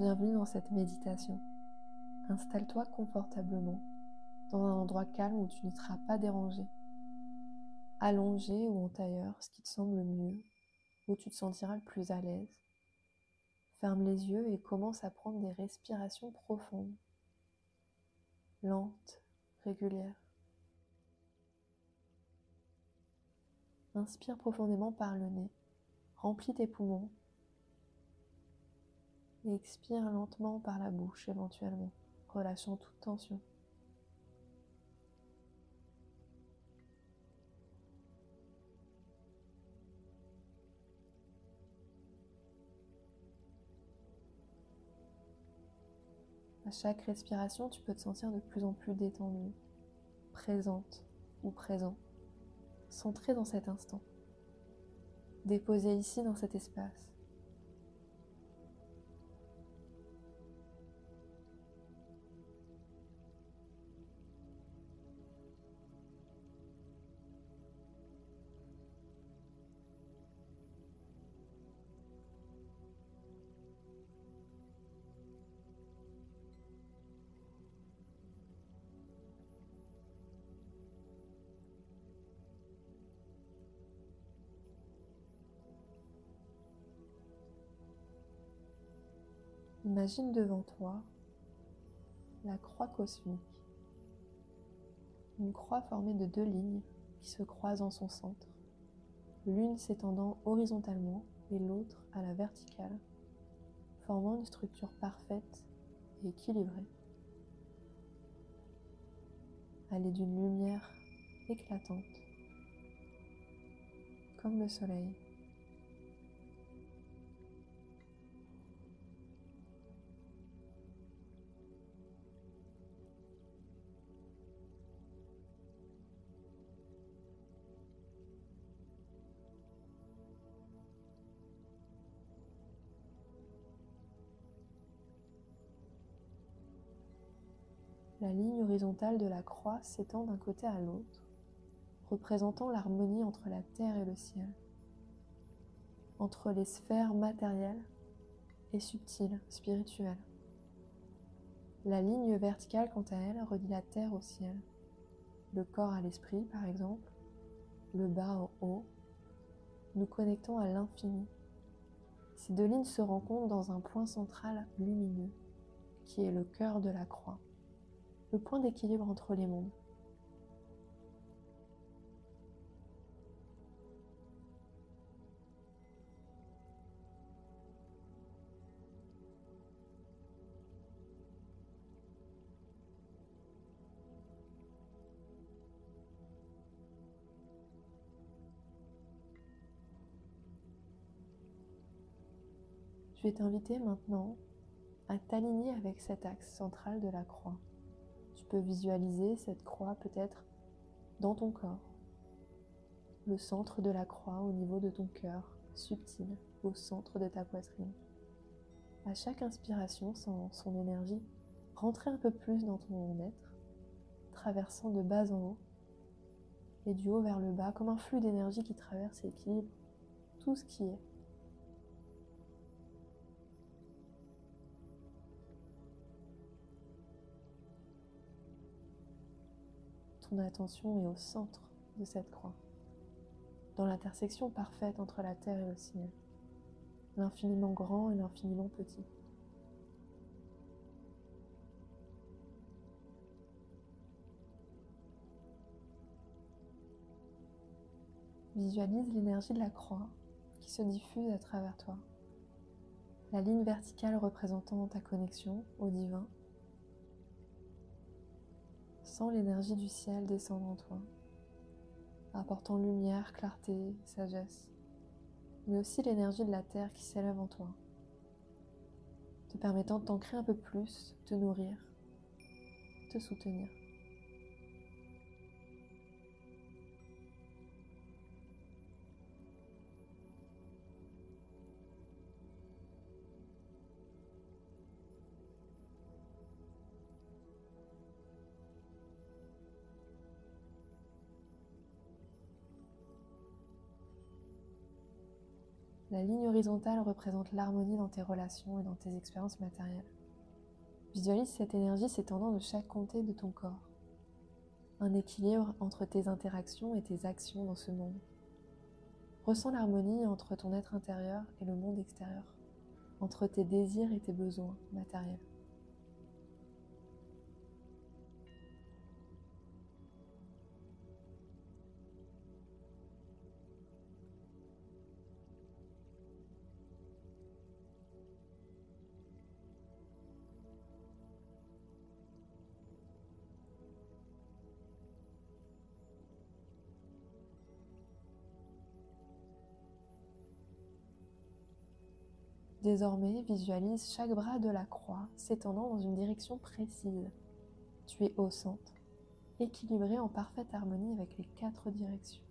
Bienvenue dans cette méditation. Installe-toi confortablement dans un endroit calme où tu ne seras pas dérangé. Allongé ou en tailleur, ce qui te semble le mieux, où tu te sentiras le plus à l'aise. Ferme les yeux et commence à prendre des respirations profondes, lentes, régulières. Inspire profondément par le nez, remplis tes poumons et expire lentement par la bouche éventuellement, relâchant toute tension. À chaque respiration, tu peux te sentir de plus en plus détendu, présente ou présent, centré dans cet instant, déposé ici dans cet espace. Imagine devant toi la croix cosmique, une croix formée de deux lignes qui se croisent en son centre, l'une s'étendant horizontalement et l'autre à la verticale, formant une structure parfaite et équilibrée. Elle est d'une lumière éclatante, comme le soleil. La ligne horizontale de la croix s'étend d'un côté à l'autre, représentant l'harmonie entre la terre et le ciel, entre les sphères matérielles et subtiles, spirituelles. La ligne verticale, quant à elle, relie la terre au ciel, le corps à l'esprit, par exemple, le bas au haut, nous connectons à l'infini. Ces deux lignes se rencontrent dans un point central lumineux, qui est le cœur de la croix, le point d'équilibre entre les mondes. Je vais t'inviter maintenant à t'aligner avec cet axe central de la croix. Tu peux visualiser cette croix peut-être dans ton corps, le centre de la croix au niveau de ton cœur, subtil, au centre de ta poitrine. À chaque inspiration, sens son énergie rentrer un peu plus dans ton être, traversant de bas en haut et du haut vers le bas, comme un flux d'énergie qui traverse et équilibre tout ce qui est. Ton attention est au centre de cette croix, dans l'intersection parfaite entre la terre et le ciel, l'infiniment grand et l'infiniment petit. Visualise l'énergie de la croix qui se diffuse à travers toi. La ligne verticale représentant ta connexion au divin. Sens l'énergie du ciel descendre en toi, apportant lumière, clarté, sagesse, mais aussi l'énergie de la terre qui s'élève en toi, te permettant de t'ancrer un peu plus, te nourrir, te soutenir. La ligne horizontale représente l'harmonie dans tes relations et dans tes expériences matérielles. Visualise cette énergie s'étendant de chaque côté de ton corps. Un équilibre entre tes interactions et tes actions dans ce monde. Ressens l'harmonie entre ton être intérieur et le monde extérieur, entre tes désirs et tes besoins matériels. Désormais, visualise chaque bras de la croix s'étendant dans une direction précise. Tu es au centre, équilibré en parfaite harmonie avec les 4 directions.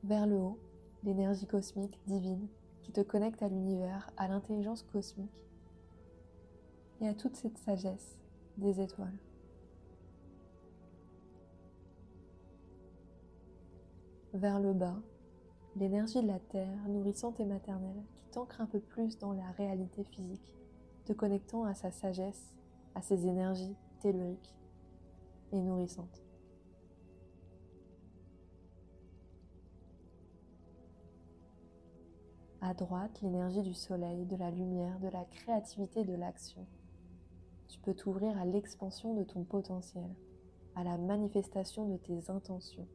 Vers le haut, l'énergie cosmique divine qui te connecte à l'univers, à l'intelligence cosmique et à toute cette sagesse des étoiles. Vers le bas, l'énergie de la terre nourrissante et maternelle qui t'ancre un peu plus dans la réalité physique, te connectant à sa sagesse, à ses énergies telluriques et nourrissantes. À droite, l'énergie du soleil, de la lumière, de la créativité et de l'action. Tu peux t'ouvrir à l'expansion de ton potentiel, à la manifestation de tes intentions.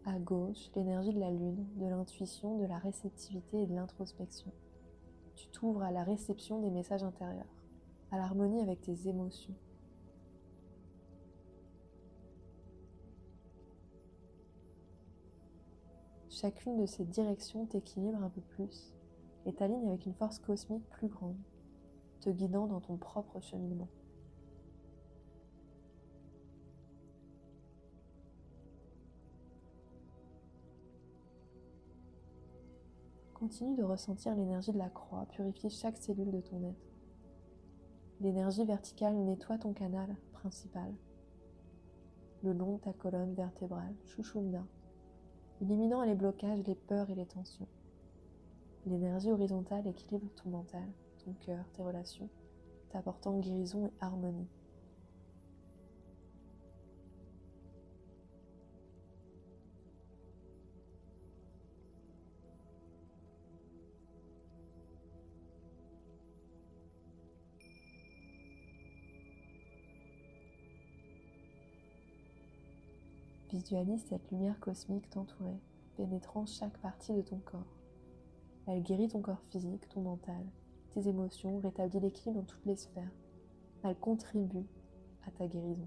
À gauche, l'énergie de la lune, de l'intuition, de la réceptivité et de l'introspection. Tu t'ouvres à la réception des messages intérieurs, à l'harmonie avec tes émotions. Chacune de ces directions t'équilibre un peu plus et t'aligne avec une force cosmique plus grande, te guidant dans ton propre cheminement. Continue de ressentir l'énergie de la croix purifier chaque cellule de ton être. L'énergie verticale nettoie ton canal principal, le long de ta colonne vertébrale, Shushumna, éliminant les blocages, les peurs et les tensions. L'énergie horizontale équilibre ton mental, ton cœur, tes relations, t'apportant guérison et harmonie. Visualise cette lumière cosmique t'entourer, pénétrant chaque partie de ton corps. Elle guérit ton corps physique, ton mental, tes émotions, rétablit l'équilibre dans toutes les sphères. Elle contribue à ta guérison.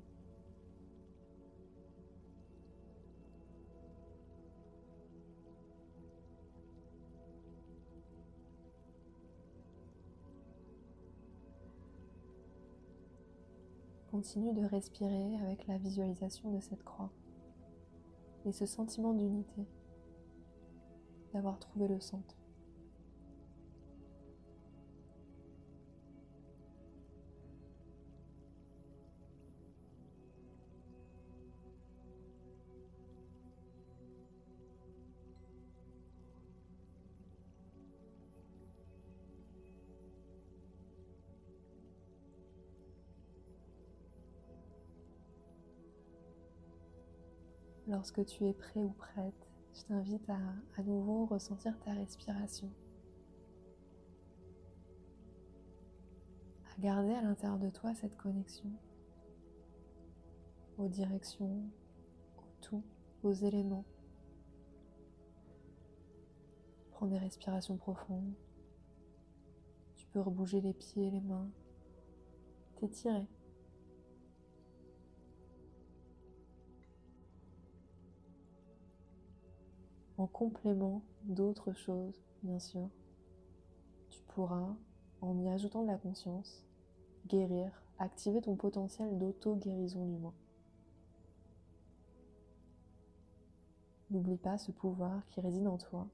Continue de respirer avec la visualisation de cette croix et ce sentiment d'unité, d'avoir trouvé le centre. Lorsque tu es prêt ou prête, je t'invite à nouveau ressentir ta respiration, à garder à l'intérieur de toi cette connexion aux directions, au tout, aux éléments. Prends des respirations profondes. Tu peux rebouger les pieds et les mains, t'étirer. En complément d'autres choses, bien sûr, tu pourras, en y ajoutant de la conscience, guérir, activer ton potentiel d'auto-guérison du moins. N'oublie pas ce pouvoir qui réside en toi.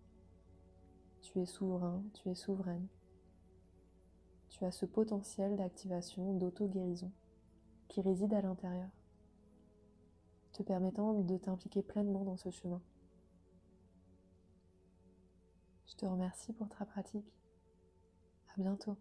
Tu es souverain, tu es souveraine. Tu as ce potentiel d'activation, d'auto-guérison qui réside à l'intérieur. te permettant de t'impliquer pleinement dans ce chemin. Je te remercie pour ta pratique. À bientôt.